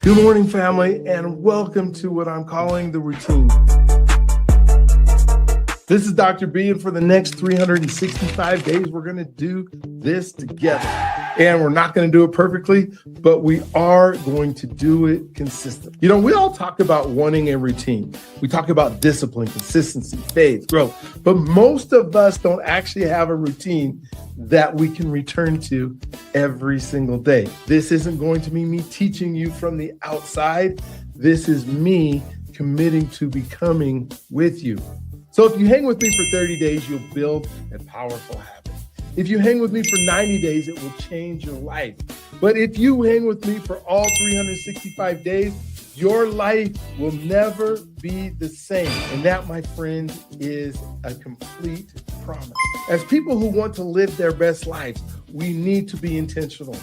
Good morning, family, and welcome to what I'm calling the routine. This is Dr. B, and for the next 365 days, we're going to do this together. And we're not going to do it perfectly, but we are going to do it consistently. You know, we all talk about wanting a routine. We talk about discipline, consistency, faith, growth, but most of us don't actually have a routine that we can return to every single day. This isn't going to be me teaching you from the outside. This is me committing to becoming with you. So if you hang with me for 30 days, you'll build a powerful habit. If you hang with me for 90 days, it will change your life. But if you hang with me for all 365 days, your life will never be the same. And that, my friend, is a complete promise. As people who want to live their best lives, we need to be intentional.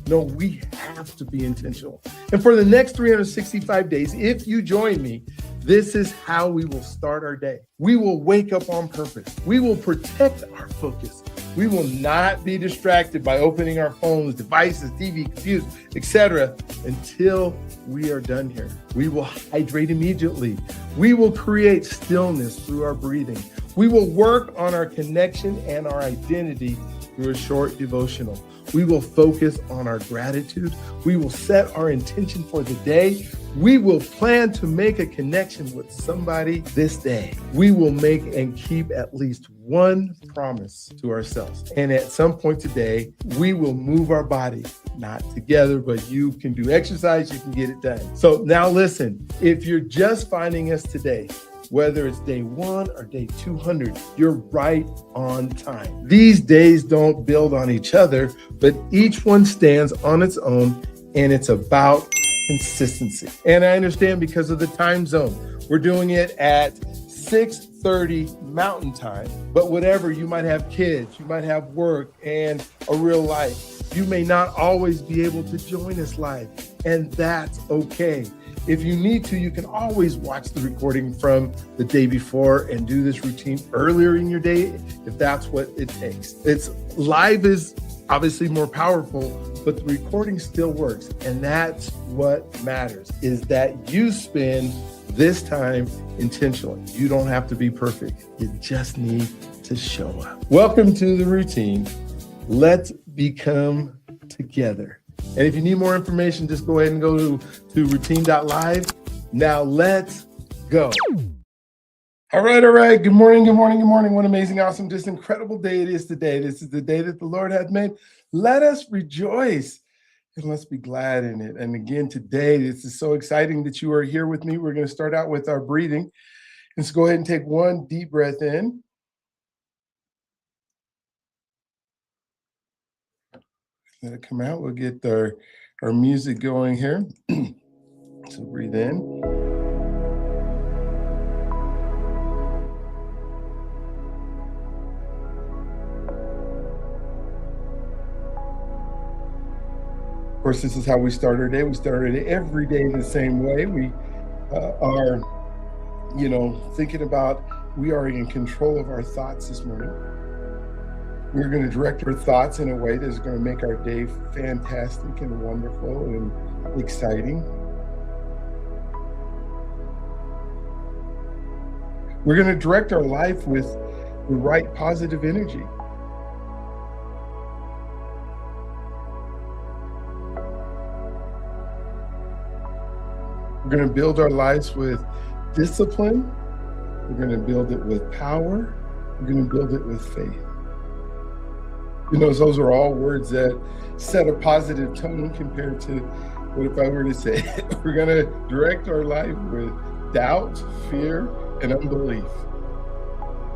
No, we have to be intentional. And for the next 365 days, if you join me, this is how we will start our day. We will wake up on purpose. We will protect our focus. We will not be distracted by opening our phones, devices, TV, computers, etc. until we are done here. We will hydrate immediately. We will create stillness through our breathing. We will work on our connection and our identity through a short devotional. We will focus on our gratitude. We will set our intention for the day. We will plan to make a connection with somebody this day. We will make and keep at least one promise to ourselves. And at some point today, we will move our body, not together, but you can do exercise, you can get it done. So now listen, if you're just finding us today, whether it's day 1 or day 200, you're right on time. These days don't build on each other, but each one stands on its own, and it's about consistency. And I understand because of the time zone, we're doing it at 6:30 Mountain Time, but whatever, you might have kids, you might have work and a real life. You may not always be able to join us live, and that's okay. If you need to, you can always watch the recording from the day before and do this routine earlier in your day if that's what it takes. It's live is obviously more powerful, but the recording still works. And that's what matters, is that you spend this time intentionally. You don't have to be perfect. You just need to show up. Welcome to the routine. Let's become together. And if you need more information, just go ahead and go to routine.live. Now let's go. All right. Good morning. What amazing, awesome, just incredible day it is today. This is the day that the Lord hath made. Let us rejoice and let's be glad in it. And again, today, this is so exciting that you are here with me. We're going to start out with our breathing. Let's go ahead and take one deep breath in. Let it come out. We'll get our music going here. So breathe in. Of course, this is how we start our day. We start our day every day the same way. We are, thinking about, we are in control of our thoughts this morning. We're going to direct our thoughts in a way that's going to make our day fantastic and wonderful and exciting. We're going to direct our life with the right positive energy. We're going to build our lives with discipline. We're going to build it with power. We're going to build it with faith. Those are all words that set a positive tone compared to what if I were to say, we're going to direct our life with doubt, fear, and unbelief.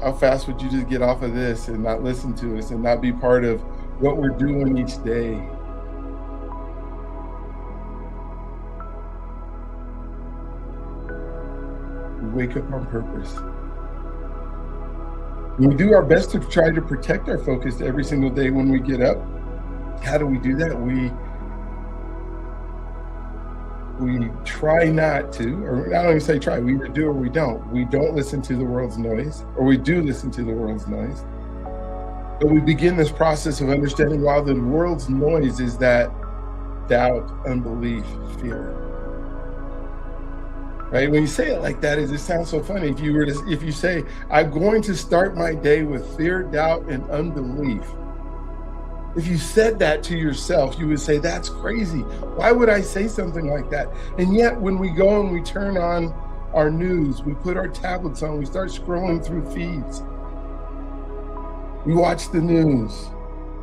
How fast would you just get off of this and not listen to us and not be part of what we're doing each day? We wake up on purpose. We do our best to try to protect our focus every single day when we get up. How do we do that? We try not to, or I don't even say try, we either do or we don't. We don't listen to the world's noise, or we do listen to the world's noise. But we begin this process of understanding while the world's noise is that doubt, unbelief, fear. right? When you say it like that, it sounds so funny. If you say, I'm going to start my day with fear, doubt, and unbelief. If you said that to yourself, you would say, that's crazy. Why would I say something like that? And yet when we go and we turn on our news, we put our tablets on, we start scrolling through feeds. We watch the news.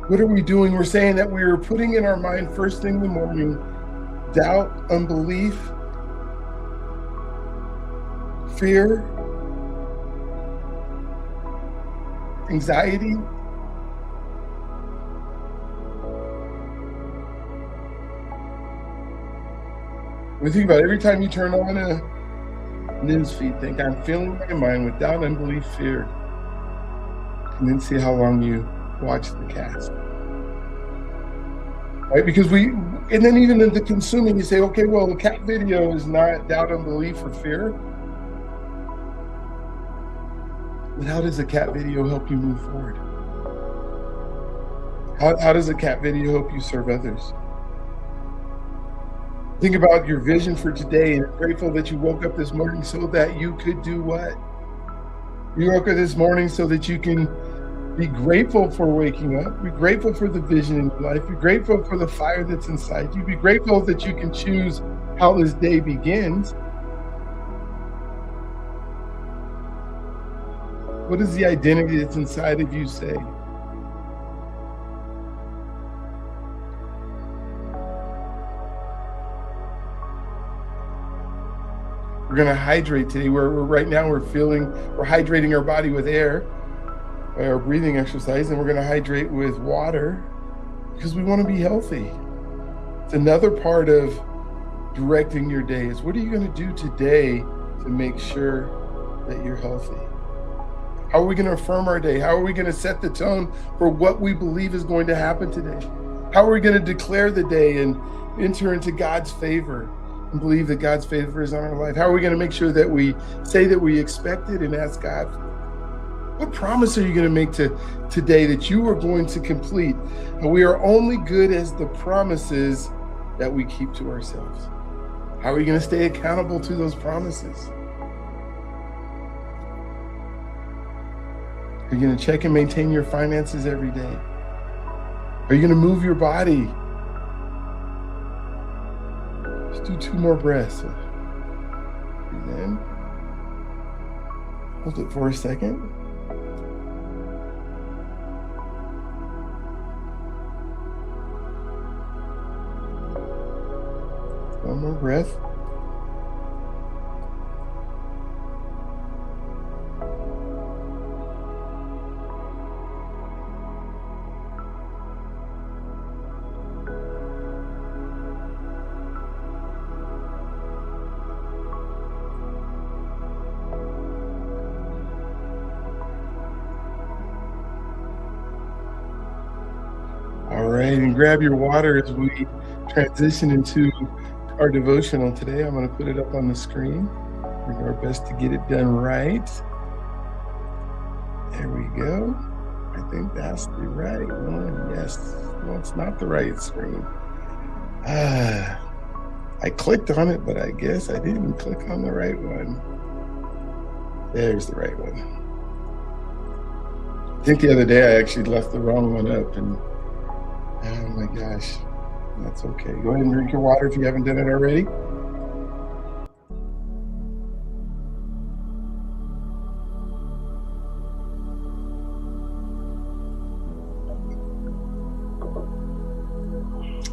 What are we doing? We're saying that we are putting in our mind first thing in the morning, doubt, unbelief, fear, anxiety. When you think about it, every time you turn on a news feed, think, I'm filling my mind with doubt, unbelief, fear. And then see how long you watch the cast. Right? Because and then even in the consuming, you say, okay, well, the cat video is not doubt, unbelief, or fear. But how does a cat video help you move forward? How does a cat video help you serve others? Think about your vision for today, and I'm grateful that you woke up this morning so that you could do what? You woke up this morning so that you can be grateful for waking up, be grateful for the vision in your life, be grateful for the fire that's inside you, be grateful that you can choose how this day begins. What does the identity that's inside of you say? We're going to hydrate today. Right now we're hydrating our body with air, by our breathing exercise, and we're going to hydrate with water because we want to be healthy. It's another part of directing your day is, what are you going to do today to make sure that you're healthy? How are we going to affirm our day? How are we going to set the tone for what we believe is going to happen today? How are we going to declare the day and enter into God's favor and believe that God's favor is on our life? How are we going to make sure that we say that we expect it and ask God? What promise are you going to make today that you are going to complete? And we are only good as the promises that we keep to ourselves. How are you going to stay accountable to those promises? Are you going to check and maintain your finances every day? Are you going to move your body? Let's do 2 more breaths. Breathe in. Hold it for a second. One more breath. All right, and grab your water as we transition into our devotional today. I'm going to put it up on the screen. We're doing our best to get it done right. There we go. I think that's the right one. Yes. No, it's not the right screen. I clicked on it, but I guess I didn't click on the right one. There's the right one. I think the other day I actually left the wrong one up, and oh my gosh. That's okay. Go ahead and drink your water if you haven't done it already.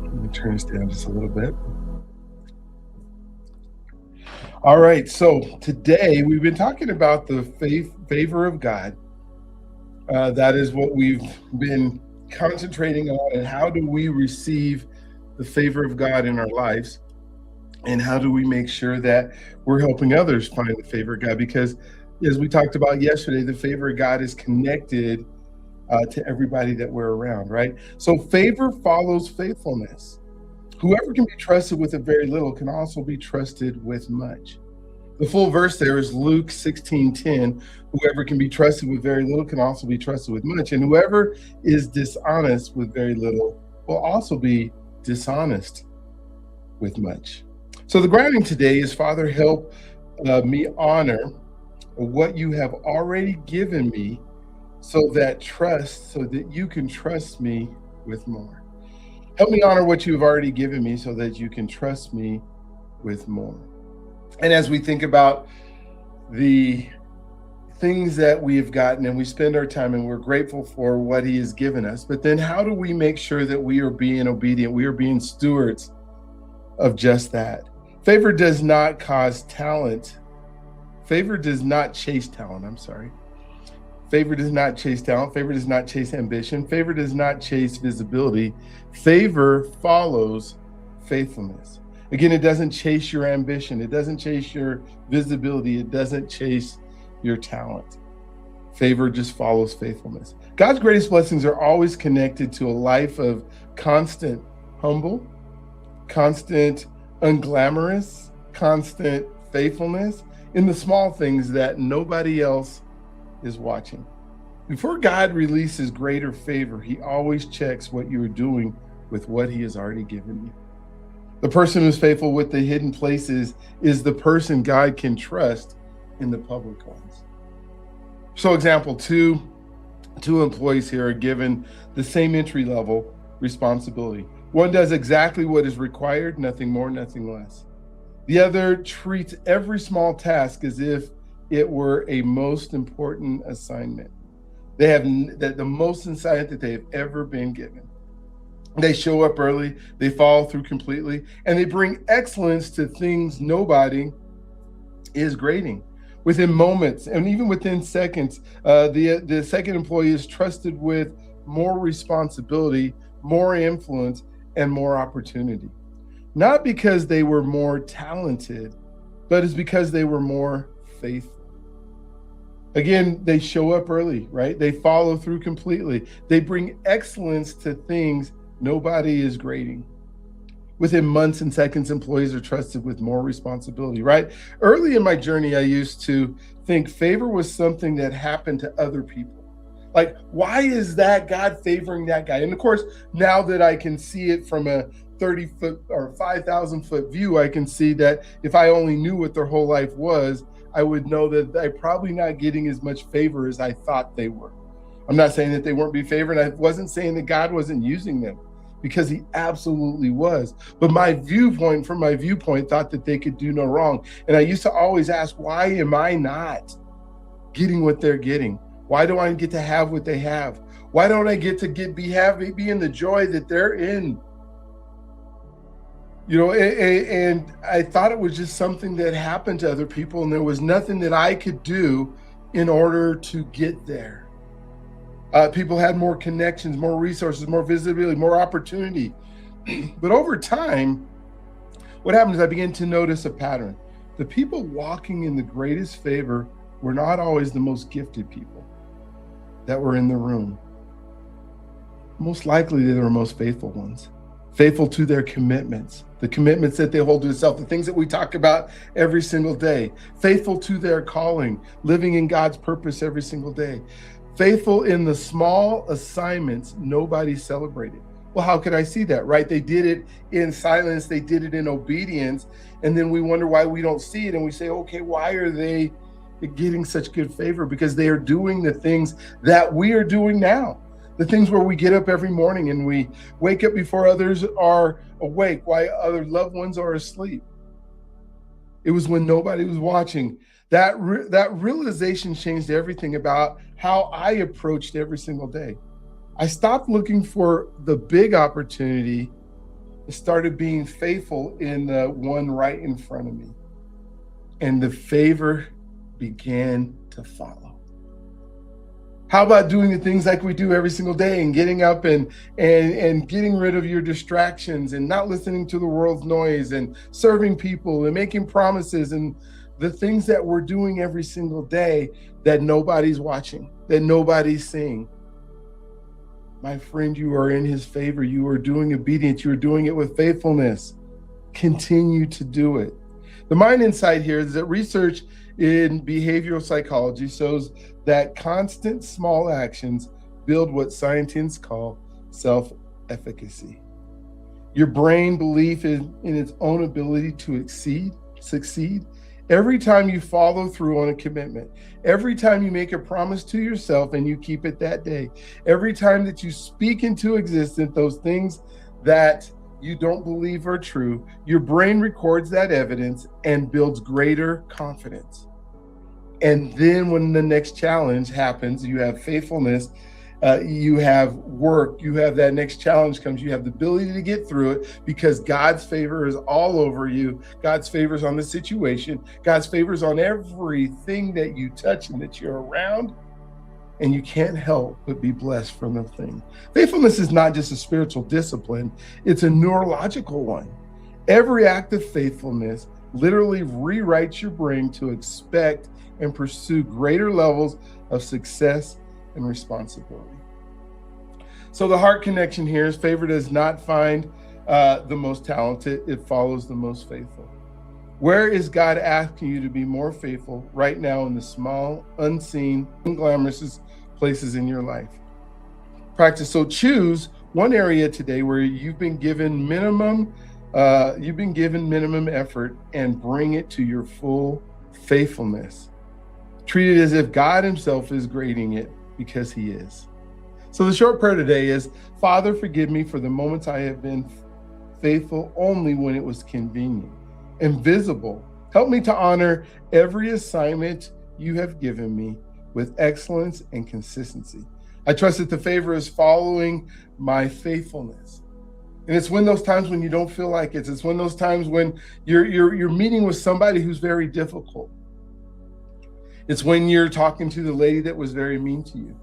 Let me turn this down just a little bit. All right, so today we've been talking about the favor of God. That is what we've been concentrating on, and how do we receive the favor of God in our lives, and how do we make sure that we're helping others find the favor of God? Because as we talked about yesterday, the favor of God is connected to everybody that we're around, right? So favor follows faithfulness. Whoever can be trusted with a very little can also be trusted with much. The full verse there is Luke 16:10. Whoever can be trusted with very little can also be trusted with much. And whoever is dishonest with very little will also be dishonest with much. So the grounding today is, Father, help me honor what you have already given me so that you can trust me with more. Help me honor what you've already given me so that you can trust me with more. And as we think about the things that we've gotten and we spend our time and we're grateful for what he has given us, but then how do we make sure that we are being obedient? We are being stewards of just that. Favor does not cause talent. Favor does not chase talent. I'm sorry. Favor does not chase talent. Favor does not chase ambition. Favor does not chase visibility. Favor follows faithfulness. Again, it doesn't chase your ambition. It doesn't chase your visibility. It doesn't chase your talent. Favor just follows faithfulness. God's greatest blessings are always connected to a life of constant humble, constant unglamorous, constant faithfulness in the small things that nobody else is watching. Before God releases greater favor, he always checks what you are doing with what he has already given you. The person who's faithful with the hidden places is the person God can trust in the public ones. So example, two employees here are given the same entry level responsibility. One does exactly what is required, nothing more, nothing less. The other treats every small task as if it were a most important assignment. They have the most assignment that they have ever been given. They show up early, they follow through completely, and they bring excellence to things nobody is grading. Within moments and even within seconds, the second employee is trusted with more responsibility, more influence, and more opportunity. Not because they were more talented, but it's because they were more faithful. Again, they show up early, right? They follow through completely. They bring excellence to things nobody is grading. Within months and seconds, employees are trusted with more responsibility, right? Early in my journey, I used to think favor was something that happened to other people. Like, why is that God favoring that guy? And of course, now that I can see it from a 30-foot or 5,000-foot view, I can see that if I only knew what their whole life was, I would know that I'm probably not getting as much favor as I thought they were. I'm not saying that they weren't being favored. I wasn't saying that God wasn't using them, because he absolutely was. But from my viewpoint, thought that they could do no wrong. And I used to always ask, why am I not getting what they're getting? Why don't I get to have what they have? Why don't I get to be in the joy that they're in? You know, and I thought it was just something that happened to other people, and there was nothing that I could do in order to get there. People had more connections, more resources, more visibility, more opportunity. But over time, what happened is I began to notice a pattern. The people walking in the greatest favor were not always the most gifted people that were in the room. Most likely, they were the most faithful ones, faithful to their commitments, the commitments that they hold to themselves, the things that we talk about every single day, faithful to their calling, living in God's purpose every single day. Faithful in the small assignments nobody celebrated. Well, how could I see that, right? They did it in silence. They did it in obedience. And then we wonder why we don't see it. And we say, okay, why are they getting such good favor? Because they are doing the things that we are doing now. The things where we get up every morning and we wake up before others are awake, while other loved ones are asleep. It was when nobody was watching. That realization changed everything about how I approached every single day. I stopped looking for the big opportunity and started being faithful in the one right in front of me. And the favor began to follow. How about doing the things like we do every single day and getting up and getting rid of your distractions and not listening to the world's noise and serving people and making promises and the things that we're doing every single day that nobody's watching, that nobody's seeing. My friend, you are in his favor. You are doing obedience. You are doing it with faithfulness. Continue to do it. The mind insight here is that research in behavioral psychology shows that constant small actions build what scientists call self-efficacy. Your brain belief in its own ability to succeed Every time you follow through on a commitment, every time you make a promise to yourself and you keep it that day, every time that you speak into existence those things that you don't believe are true, your brain records that evidence and builds greater confidence. And then when the next challenge happens, you have faithfulness, you have work, you have that next challenge comes, you have the ability to get through it because God's favor is all over you. God's favor is on the situation. God's favor is on everything that you touch and that you're around. And you can't help but be blessed from the thing. Faithfulness is not just a spiritual discipline, it's a neurological one. Every act of faithfulness literally rewrites your brain to expect and pursue greater levels of success and responsibility. So the heart connection here is favor does not find the most talented, it follows the most faithful. Where is God asking you to be more faithful right now in the small, unseen, unglamorous places in your life? Practice. So choose one area today where you've been given minimum effort and bring it to your full faithfulness. Treat it as if God himself is grading it because he is. So the short prayer today is, Father, forgive me for the moments I have been faithful only when it was convenient and visible. Help me to honor every assignment you have given me with excellence and consistency. I trust that the favor is following my faithfulness. And it's when those times when you don't feel like it. It's when those times when you're meeting with somebody who's very difficult. It's when you're talking to the lady that was very mean to you.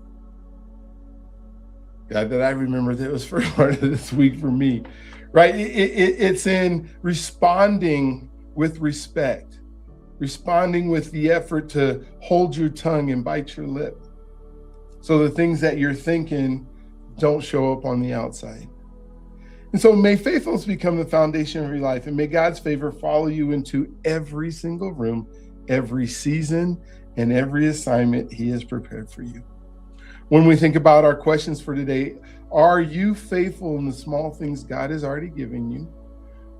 God, that I remember that was first part of this week for me, right? It's in responding with respect, responding with the effort to hold your tongue and bite your lip. So the things that you're thinking don't show up on the outside. And so may faithfulness become the foundation of your life, and may God's favor follow you into every single room, every season, and every assignment he has prepared for you. When we think about our questions for today, are you faithful in the small things God has already given you?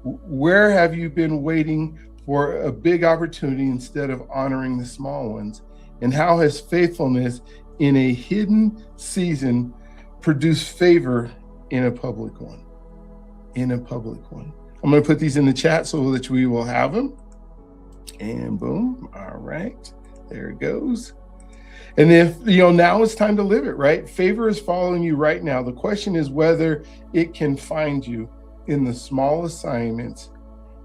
Where have you been waiting for a big opportunity instead of honoring the small ones? And how has faithfulness in a hidden season produced favor in a public one? In a public one. I'm going to put these in the chat so that we will have them. And boom. All right. There it goes. And if, now it's time to live it, right? Favor is following you right now. The question is whether it can find you in the small assignments,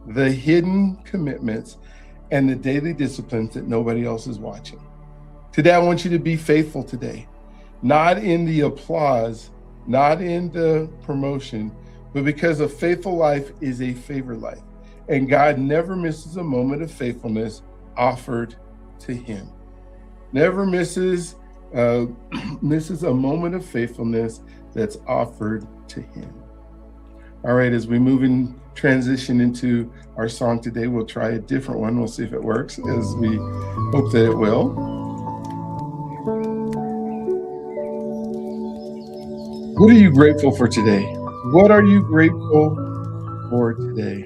the hidden commitments, and the daily disciplines that nobody else is watching. Today, I want you to be faithful today, not in the applause, not in the promotion, but because a faithful life is a favor life. And God never misses a moment of faithfulness offered to him. Never misses a moment of faithfulness that's offered to him. All right, as we move in transition into our song today, we'll try a different one. We'll see if it works, as we hope that it will. What are you grateful for today? What are you grateful for today?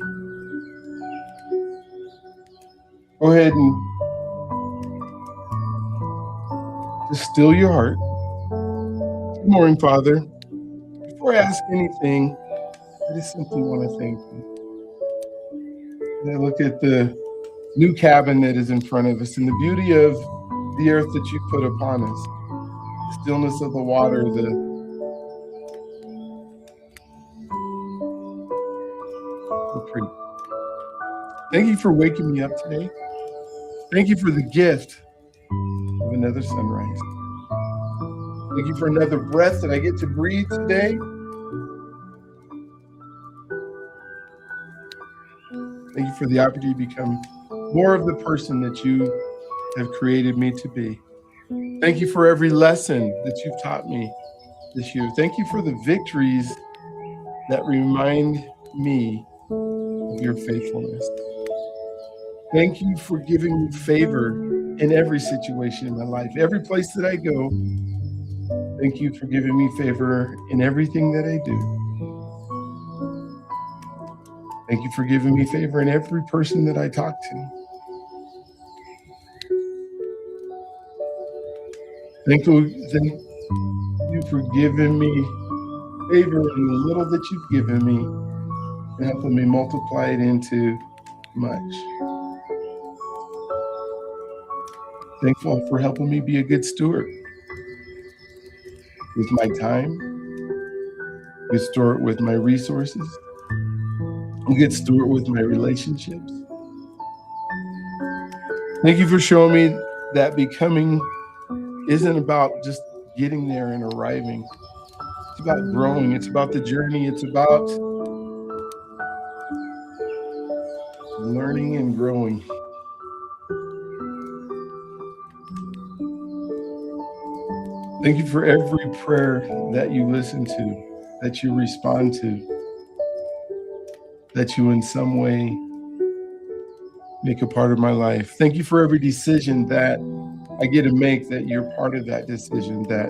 Go ahead and just still your heart. Good morning, Father. Before I ask anything, I just simply want to thank you. And I look at the new cabin that is in front of us and the beauty of the earth that you put upon us, the stillness of the water, the creek. Thank you for waking me up today. Thank you for the gift of another sunrise. Thank you for another breath that I get to breathe today. Thank you for the opportunity to become more of the person that you have created me to be. Thank you for every lesson that you've taught me this year. Thank you for the victories that remind me of your faithfulness. Thank you for giving me favor in every situation in my life, every place that I go. Thank you for giving me favor in everything that I do. Thank you for giving me favor in every person that I talk to. Thank you for giving me favor in the little that you've given me and helping me multiply it into much. Thankful for helping me be a good steward with my time, good steward with my resources, a good steward with my relationships. Thank you for showing me that becoming isn't about just getting there and arriving. It's about growing. It's about the journey. It's about learning and growing. Thank you for every prayer that you listen to, that you respond to, that you in some way make a part of my life. Thank you for every decision that I get to make, that you're part of that decision, that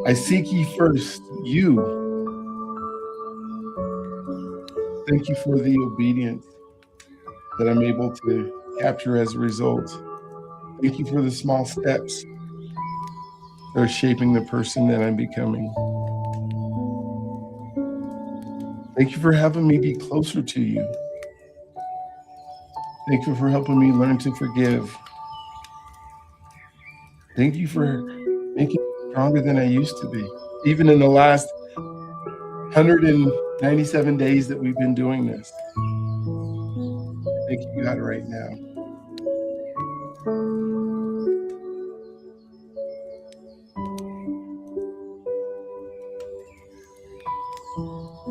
I seek ye first, you. Thank you for the obedience that I'm able to capture as a result. Thank you for the small steps that are shaping the person that I'm becoming. Thank you for having me be closer to you. Thank you for helping me learn to forgive. Thank you for making me stronger than I used to be. Even in the last 197 days that we've been doing this. Thank you, God, right now.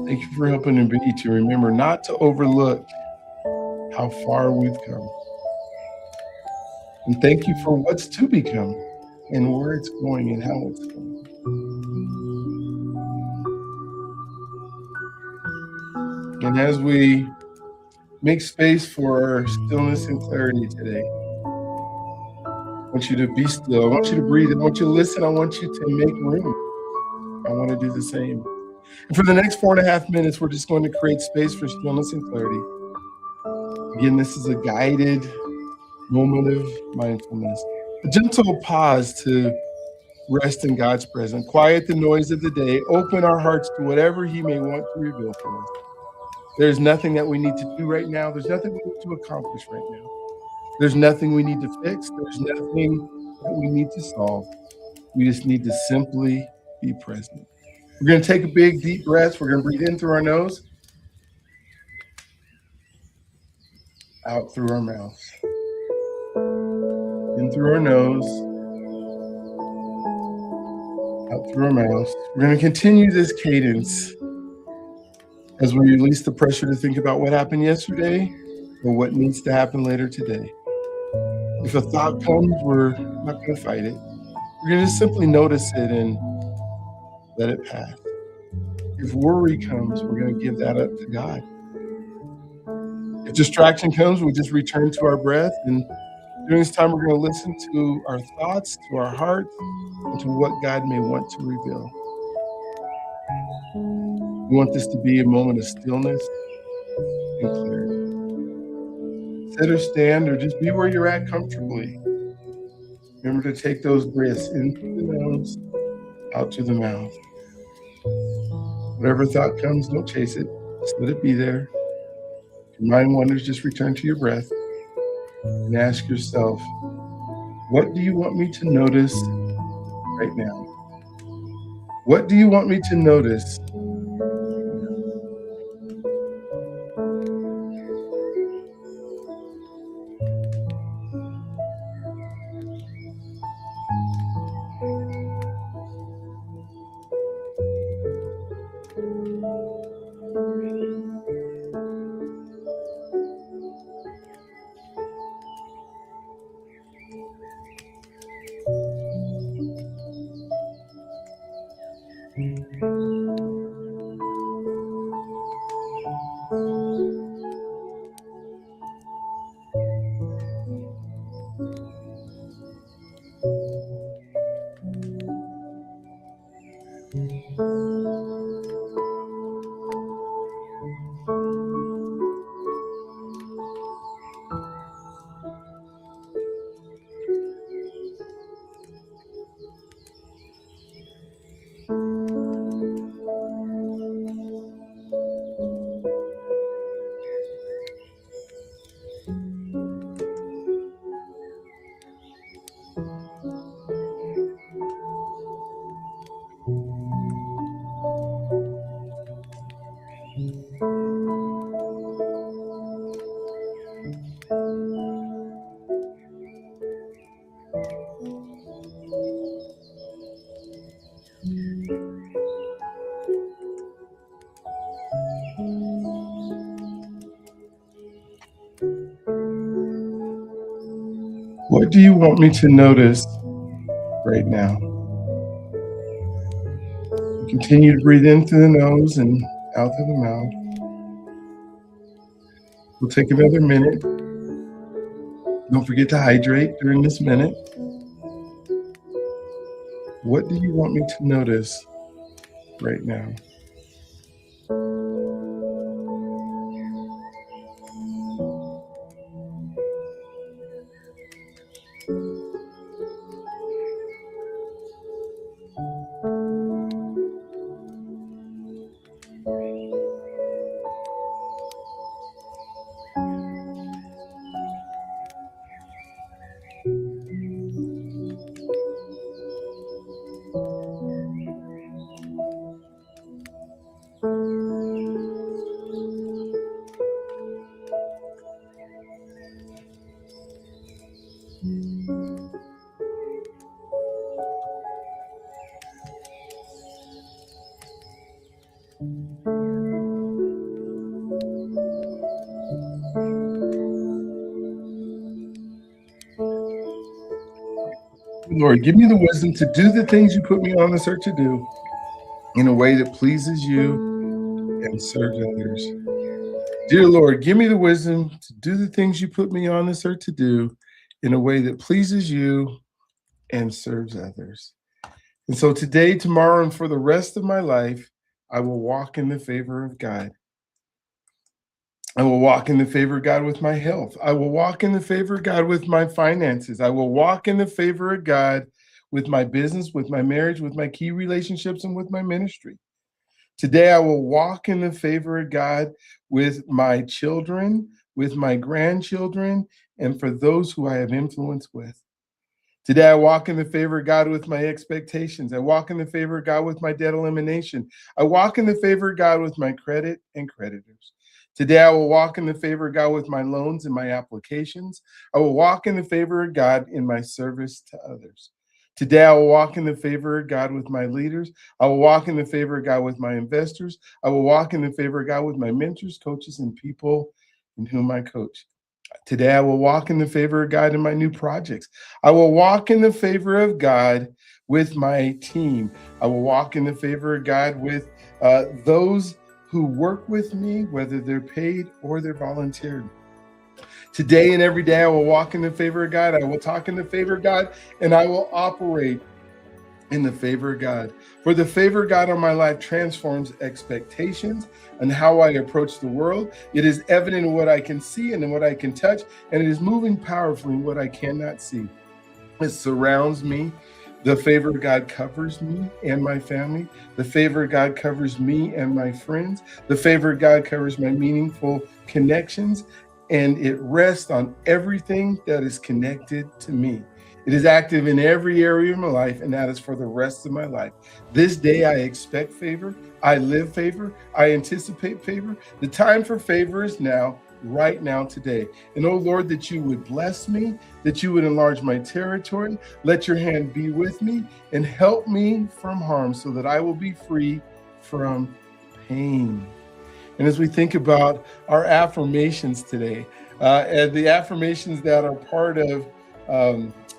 Thank you for helping me to remember not to overlook how far we've come. And thank you for what's to become and where it's going and how it's going. And as we make space for stillness and clarity today, I want you to be still. I want you to breathe. I want you to listen. I want you to make room. I want to do the same. And for the next 4.5 minutes, we're just going to create space for stillness and clarity. Again, this is a guided moment of mindfulness, a gentle pause to rest in God's presence, quiet the noise of the day, open our hearts to whatever He may want to reveal to us. There's nothing that we need to do right now. There's nothing we need to accomplish right now. There's nothing we need to fix. There's nothing that we need to solve. We just need to simply be present. We're going to take a big, deep breath. We're going to breathe in through our nose, out through our mouth. In through our nose, out through our mouth. We're going to continue this cadence as we release the pressure to think about what happened yesterday or what needs to happen later today. If a thought comes, we're not going to fight it. We're going to just simply notice it and let it pass. If worry comes, we're going to give that up to God. If distraction comes, we just return to our breath. And during this time, we're going to listen to our thoughts, to our hearts, and to what God may want to reveal. We want this to be a moment of stillness and clarity. Sit or stand or just be where you're at comfortably. Remember to take those breaths in through the nose, out through the mouth. Whatever thought comes, don't chase it. Just let it be there. If your mind wanders, just return to your breath and ask yourself, what do you want me to notice right now? What do you want me to notice right now? What do you want me to notice right now? Continue to breathe in through the nose and out through the mouth. We'll take another minute. Don't forget to hydrate during this minute. What do you want me to notice right now? Lord, give me the wisdom to do the things you put me on this earth to do in a way that pleases you and serves others. Dear Lord, give me the wisdom to do the things you put me on this earth to do in a way that pleases you and serves others. And so today, tomorrow, and for the rest of my life, I will walk in the favor of God. I will walk in the favor of God with my health. I will walk in the favor of God with my finances. I will walk in the favor of God with my business, with my marriage, with my key relationships, and with my ministry. Today, I will walk in the favor of God with my children, with my grandchildren, and for those who I have influence with. Today, I walk in the favor of God with my expectations. I walk in the favor of God with my debt elimination. I walk in the favor of God with my credit and creditors. Today, I will walk in the favor of God with my loans and my applications. I will walk in the favor of God in my service to others. Today, I will walk in the favor of God with my leaders. I will walk in the favor of God with my investors. I will walk in the favor of God with my mentors, coaches, and people in whom I coach. Today, I will walk in the favor of God in my new projects. I will walk in the favor of God with my team. I will walk in the favor of God with those who work with me, whether they're paid or they're volunteered. Today and every day, I will walk in the favor of God. I will talk in the favor of God, and I will operate in the favor of God. For the favor of God on my life transforms expectations and how I approach the world. It is evident in what I can see and in what I can touch, and it is moving powerfully in what I cannot see. It surrounds me. The favor of God covers me and my family. The favor of God covers me and my friends. The favor of God covers my meaningful connections, and it rests on everything that is connected to me. It is active in every area of my life, and that is for the rest of my life. This day, I expect favor. I live favor. I anticipate favor. The time for favor is now, right now, today. And oh Lord, that you would bless me, that you would enlarge my territory. Let your hand be with me and help me from harm so that I will be free from pain. And as we think about our affirmations today, and the affirmations that are part of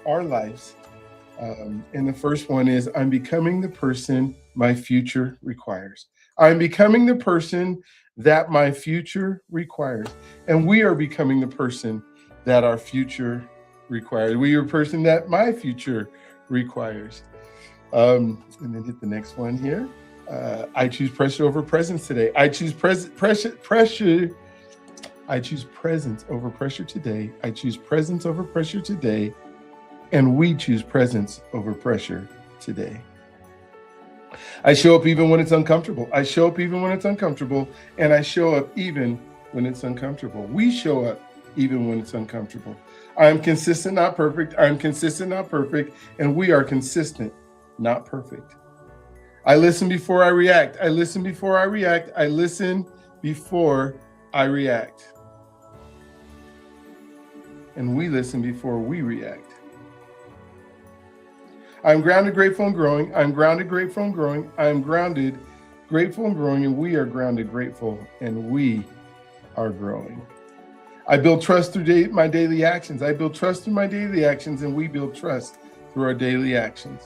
our lives, and the first one is, I'm becoming the person my future requires. I'm becoming the person that my future requires. And we are becoming the person that our future requires. We are the person that my future requires. And then hit the next one here. I choose pressure over presence today. I choose pressure. I choose presence over pressure today. I choose presence over pressure today. And we choose presence over pressure today. I show up even when it's uncomfortable. I show up even when it's uncomfortable. And I show up even when it's uncomfortable. We show up even when it's uncomfortable. I am consistent, not perfect. I am consistent, not perfect. And we are consistent, not perfect. I listen before I react. I listen before I react. I listen before I react. And we listen before we react. I'm grounded, grateful, and growing. I'm grounded, grateful, and growing. I'm grounded, grateful, and growing. And we are grounded, grateful, and we are growing. I build trust through my daily actions. I build trust through my daily actions, and we build trust through our daily actions.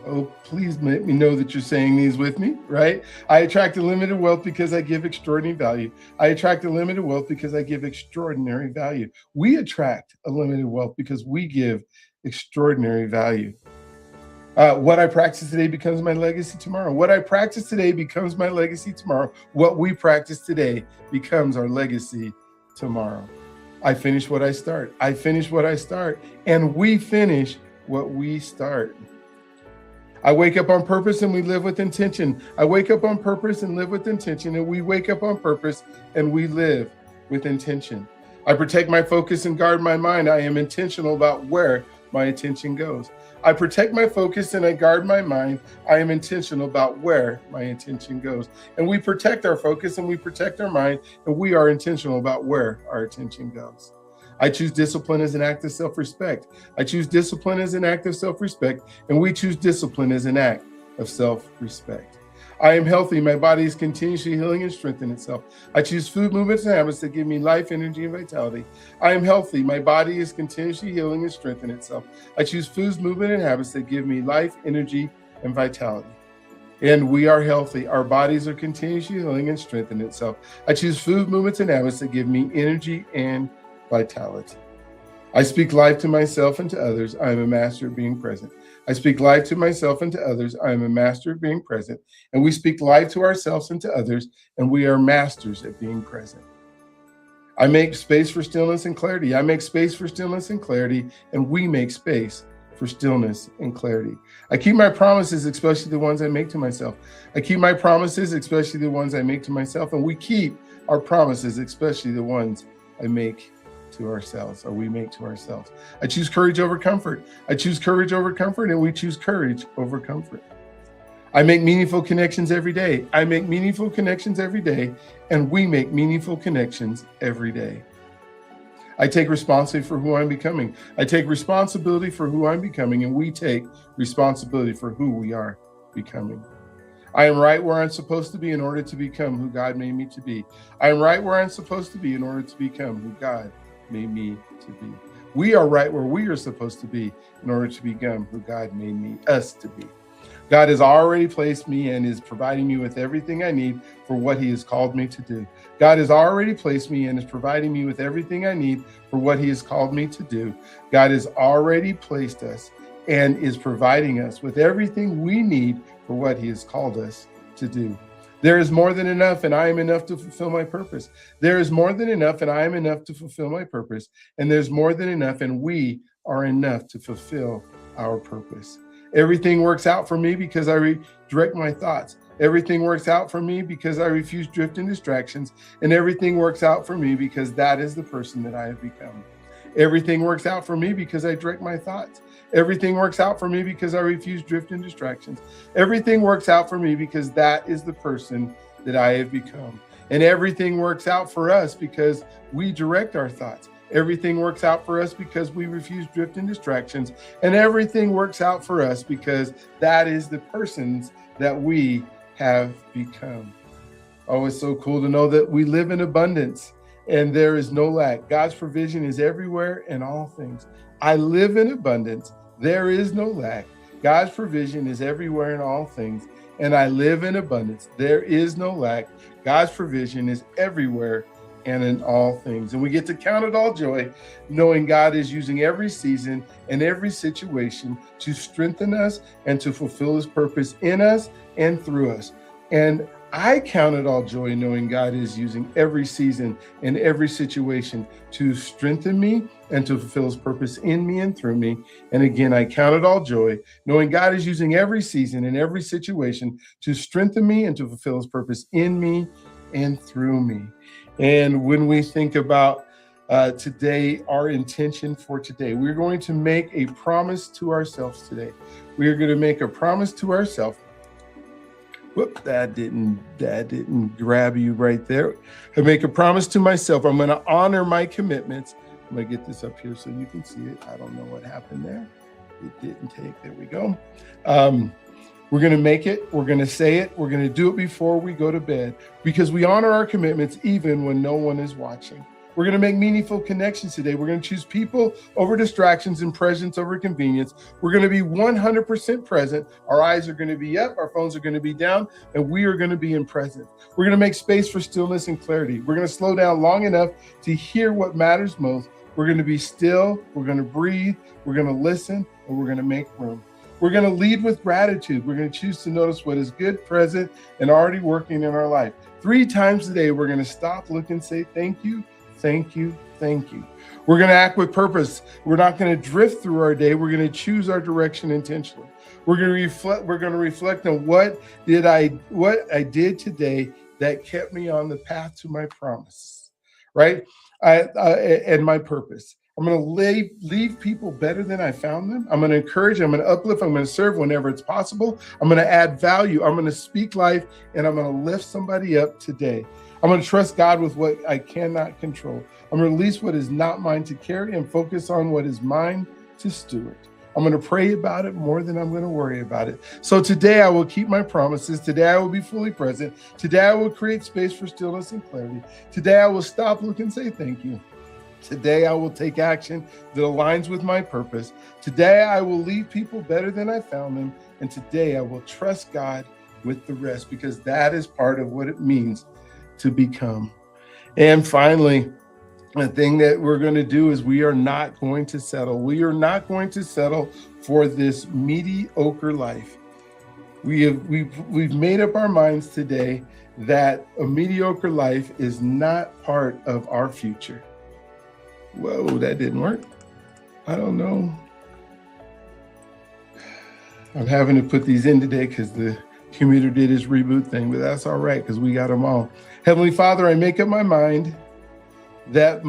Oh, please let me know that you're saying these with me, right? I attract unlimited wealth because I give extraordinary value. I attract unlimited wealth because I give extraordinary value. We attract unlimited wealth because we give extraordinary value. What I practice today becomes my legacy tomorrow. What I practice today becomes my legacy tomorrow. What we practice today becomes our legacy tomorrow. I finish what I start. I finish what I start, and we finish what we start. I wake up on purpose and we live with intention. I wake up on purpose and live with intention, and we wake up on purpose and we live with intention. I protect my focus and guard my mind. I am intentional about where my attention goes. I protect my focus and I guard my mind. I am intentional about where my attention goes. And we protect our focus and we protect our mind, and we are intentional about where our attention goes. I choose discipline as an act of self-respect. I choose discipline as an act of self-respect, and we choose discipline as an act of self-respect. I am healthy. My body is continuously healing and strengthening itself. I choose food, movements, and habits that give me life, energy, and vitality. I am healthy. My body is continuously healing and strengthening itself. I choose foods, movement, and habits that give me life, energy, and vitality. And we are healthy. Our bodies are continuously healing and strengthening itself. I choose food, movements, and habits that give me energy and vitality. I speak life to myself and to others. I am a master of being present. I speak life to myself and to others. I am a master of being present. And we speak life to ourselves and to others, and we are masters at being present. I make space for stillness and clarity. I make space for stillness and clarity, and we make space for stillness and clarity. I keep my promises, especially the ones I make to myself. I keep my promises, especially the ones I make to myself, and we keep our promises, especially the ones I make to ourselves, or we make to ourselves. I choose courage over comfort. I choose courage over comfort, and we choose courage over comfort. I make meaningful connections every day. I make meaningful connections every day, and we make meaningful connections every day. I take responsibility for who I'm becoming. I take responsibility for who I'm becoming, and we take responsibility for who we are becoming. I am right where I'm supposed to be in order to become who God made me to be. I am right where I'm supposed to be in order to become who God made me to be. We are right where we are supposed to be in order to become who God made us to be. God has already placed me and is providing me with everything I need for what he has called me to do. God has already placed me and is providing me with everything I need for what he has called me to do. God has already placed us and is providing us with everything we need for what he has called us to do. There is more than enough, and I am enough to fulfill my purpose. There is more than enough, and I am enough to fulfill my purpose. And there's more than enough, and we are enough to fulfill our purpose. Everything works out for me because I redirect my thoughts. Everything works out for me because I refuse drift and distractions. And everything works out for me because that is the person that I have become. Everything works out for me because I direct my thoughts. Everything works out for me because I refuse drift and distractions. Everything works out for me because that is the person that I have become. And everything works out for us because we direct our thoughts. Everything works out for us because we refuse drift and distractions. And everything works out for us because that is the persons that we have become. Oh, it's so cool to know that we live in abundance and there is no lack. God's provision is everywhere in all things. I live in abundance. There is no lack. God's provision is everywhere in all things. And I live in abundance. There is no lack. God's provision is everywhere and in all things. And we get to count it all joy, knowing God is using every season and every situation to strengthen us and to fulfill his purpose in us and through us. And I count it all joy knowing God is using every season and every situation to strengthen me and to fulfill his purpose in me and through me. And again, I count it all joy knowing God is using every season and every situation to strengthen me and to fulfill his purpose in me and through me. And when we think about today, our intention for today, we're going to make a promise to ourselves today. We are going to make a promise to ourselves. Whoop, that didn't grab you right there. I make a promise to myself. I'm going to honor my commitments. I'm going to get this up here so you can see it. I don't know what happened there. It didn't take. There we go. We're going to make it. We're going to say it. We're going to do it before we go to bed because we honor our commitments even when no one is watching. We're going to make meaningful connections today. We're going to choose people over distractions and presence over convenience. We're going to be 100% present. Our eyes are going to be up, our phones are going to be down, and we are going to be in presence. We're going to make space for stillness and clarity. We're going to slow down long enough to hear what matters most. We're going to be still, we're going to breathe, we're going to listen, and we're going to make room. We're going to lead with gratitude. We're going to choose to notice what is good, present, and already working in our life. 3 times a day, we're going to stop, look, and say thank you. Thank you. Thank you. We're going to act with purpose. We're not going to drift through our day. We're going to choose our direction intentionally. We're going to reflect. We're going to reflect on what I did today that kept me on the path to my promise, right? And my purpose. I'm going to leave people better than I found them. I'm going to encourage. I'm going to uplift. I'm going to serve whenever it's possible. I'm going to add value. I'm going to speak life, and I'm going to lift somebody up today. I'm going to trust God with what I cannot control. I'm going to release what is not mine to carry and focus on what is mine to steward. I'm going to pray about it more than I'm going to worry about it. So today I will keep my promises. Today I will be fully present. Today I will create space for stillness and clarity. Today I will stop, look, and say thank you. Today I will take action that aligns with my purpose. Today I will leave people better than I found them. And today I will trust God with the rest, because that is part of what it means to become. And finally, the thing that we're going to do is we are not going to settle. We are not going to settle for this mediocre life. We've made up our minds today that a mediocre life is not part of our future. Whoa, that didn't work. I don't know. I'm having to put these in today because the computer did his reboot thing, but that's all right because we got them all. Heavenly Father, I make up my mind that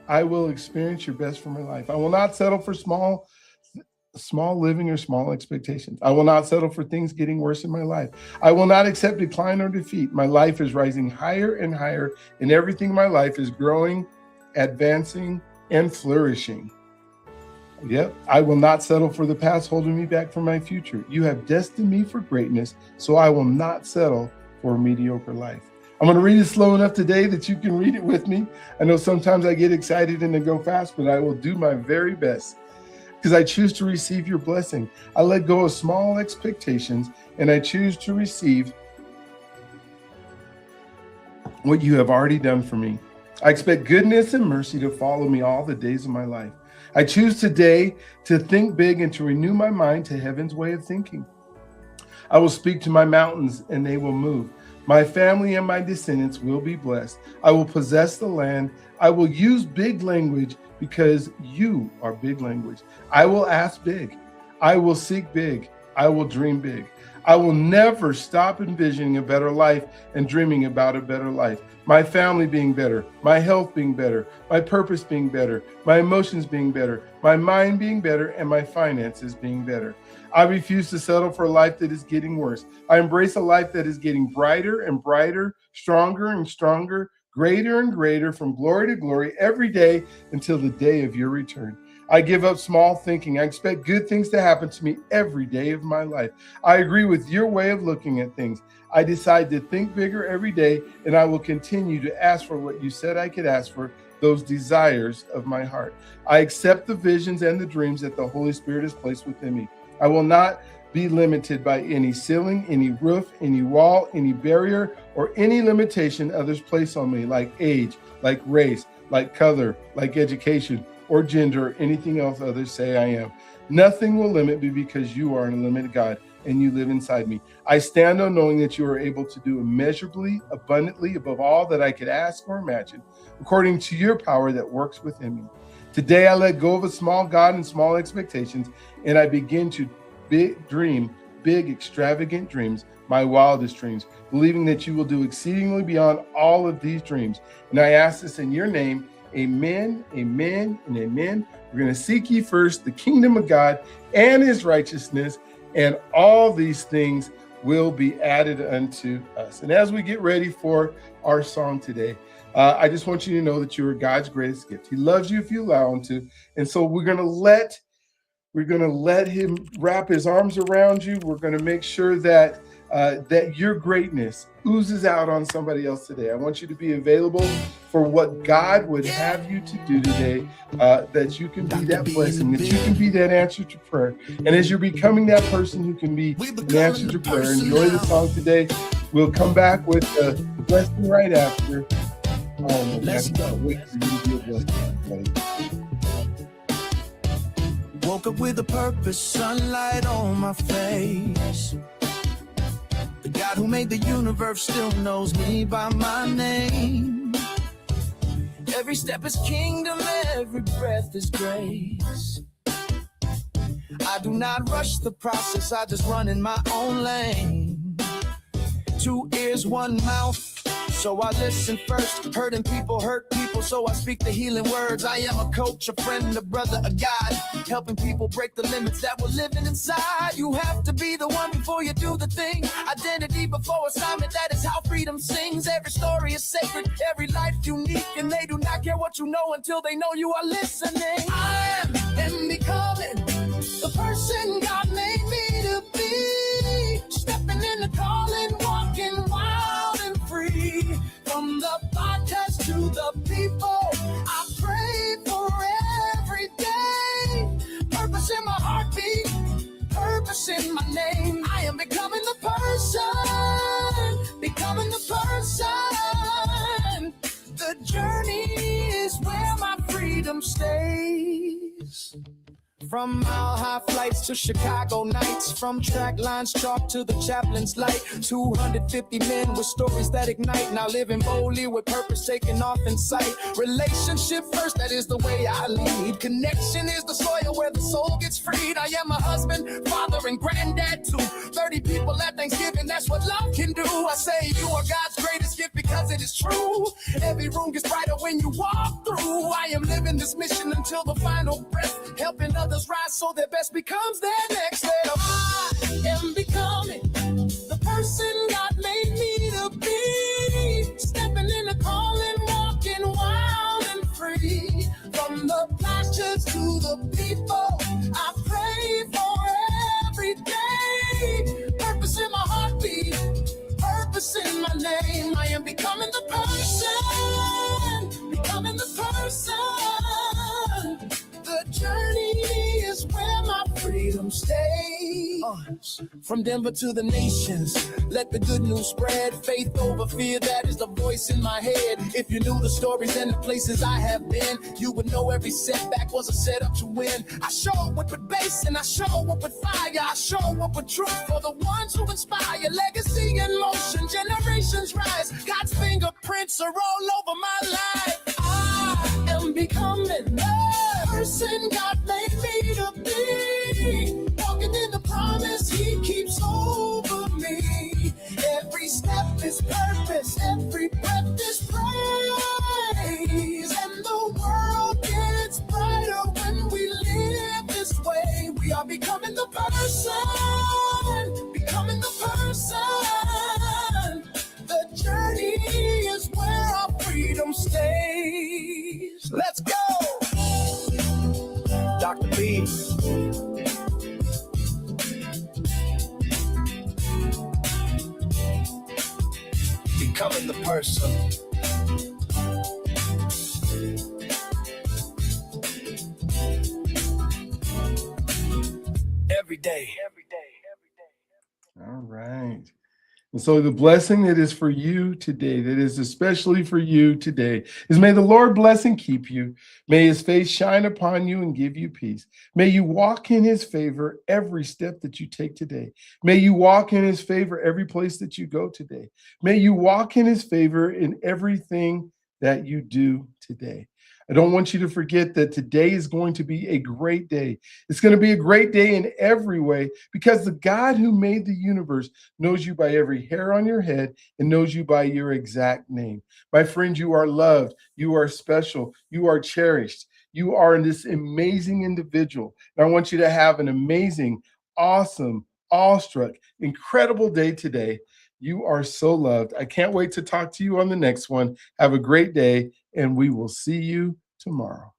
I will experience your best for my life. I will not settle for small living or small expectations. I will not settle for things getting worse in my life. I will not accept decline or defeat. My life is rising higher and higher, and everything in my life is growing, advancing, and flourishing. Yep, I will not settle for the past holding me back from my future. You have destined me for greatness, so I will not settle for a mediocre life. I'm going to read it slow enough today that you can read it with me. I know sometimes I get excited and I go fast, but I will do my very best because I choose to receive your blessing. I let go of small expectations and I choose to receive what you have already done for me. I expect goodness and mercy to follow me all the days of my life. I choose today to think big and to renew my mind to heaven's way of thinking. I will speak to my mountains and they will move. My family and my descendants will be blessed. I will possess the land. I will use big language because you are big language. I will ask big. I will seek big. I will dream big. I will never stop envisioning a better life and dreaming about a better life. My family being better, my health being better, my purpose being better, my emotions being better, my mind being better, and my finances being better. I refuse to settle for a life that is getting worse. I embrace a life that is getting brighter and brighter, stronger and stronger, greater and greater, from glory to glory every day until the day of your return. I give up small thinking. I expect good things to happen to me every day of my life. I agree with your way of looking at things. I decide to think bigger every day, and I will continue to ask for what you said I could ask for, those desires of my heart. I accept the visions and the dreams that the Holy Spirit has placed within me. I will not be limited by any ceiling, any roof, any wall, any barrier, or any limitation others place on me, like age, like race, like color, like education, or gender, or anything else others say I am. Nothing will limit me because you are an unlimited God and you live inside me. I stand on knowing that you are able to do immeasurably, abundantly, above all that I could ask or imagine, according to your power that works within me. Today, I let go of a small God and small expectations, and I begin to dream big, extravagant dreams, my wildest dreams, believing that you will do exceedingly beyond all of these dreams. And I ask this in your name. Amen, amen, and amen. We're going to seek ye first the kingdom of God and his righteousness, and all these things will be added unto us. And as we get ready for our song today, I just want you to know that you are God's greatest gift. He loves you if you allow him to. And so we're going to let him wrap his arms around you. We're going to make sure that that your greatness oozes out on somebody else today. I want you to be available for what God would have you to do today, that you can be that blessing, that you can be that answer to prayer. And as you're becoming that person who can be an answer to prayer, enjoy the song today. We'll come back with the blessing right after. Let's go. Wait for you to be a blessing. Woke up with a purpose, sunlight on my face. The God who made the universe still knows me by my name. Every step is kingdom, every breath is grace. I do not rush the process, I just run in my own lane. 2 ears, 1 mouth, so I listen first. Hurting people hurt people, so I speak the healing words. I am a coach, a friend, a brother, a guide, helping people break the limits that were living inside. You have to be the one before you do the thing. Identity before assignment, that is how freedom sings. Every story is sacred, every life unique, and they do not care what you know until they know you are listening. I am becoming the person God made me to be. Stepping in the calling, walking wild and free. From the podcast to the people, I pray for every day. Purpose in my heartbeat, purpose in my name. I am becoming the person, becoming the person. The journey is where my freedom stays. From mile-high flights to Chicago nights, from track lines chalk to the chaplain's light. 250 men with stories that ignite, now living boldly with purpose taking off in sight. Relationship first, that is the way I lead. Connection is the soil where the soul gets freed. I am a husband, father, and granddad too. 30 people at Thanksgiving, that's what love can do. I say you are God's greatest gift because it is true. Every room gets brighter when you walk through. I am living this mission until the final breath, helping others rise so their best becomes their next level. I am becoming the person God made me to be. Stepping in the calling, walking wild and free. From the pastures to the people, I pray for every day. Purpose in my heartbeat, purpose in my name. I am becoming the person, becoming the person. The journey is where my freedom stays. From Denver to the nations, let the good news spread. Faith over fear, that is the voice in my head. If you knew the stories and the places I have been, you would know every setback was a setup to win. I show up with bass and I show up with fire. I show up with truth for the ones who inspire. Legacy in motion, generations rise. God's fingerprints are all over my life. I am becoming the person God made me to be. Walking in the promise He keeps over me. Every step is purpose, every breath is praise. And the world gets brighter when we live this way. We are becoming the person, becoming the person. The journey is where our freedom stays. Let's go! Dr.B. Becoming the person. Every day. All right. And so the blessing that is for you today, that is especially for you today, is may the Lord bless and keep you. May His face shine upon you and give you peace. May you walk in His favor every step that you take today. May you walk in His favor every place that you go today. May you walk in His favor in everything that you do today. I don't want you to forget that today is going to be a great day. It's going to be a great day in every way because the God who made the universe knows you by every hair on your head and knows you by your exact name. My friend, you are loved. You are special. You are cherished. You are this amazing individual. And I want you to have an amazing, awesome, awestruck, incredible day today. You are so loved. I can't wait to talk to you on the next one. Have a great day, and we will see you tomorrow.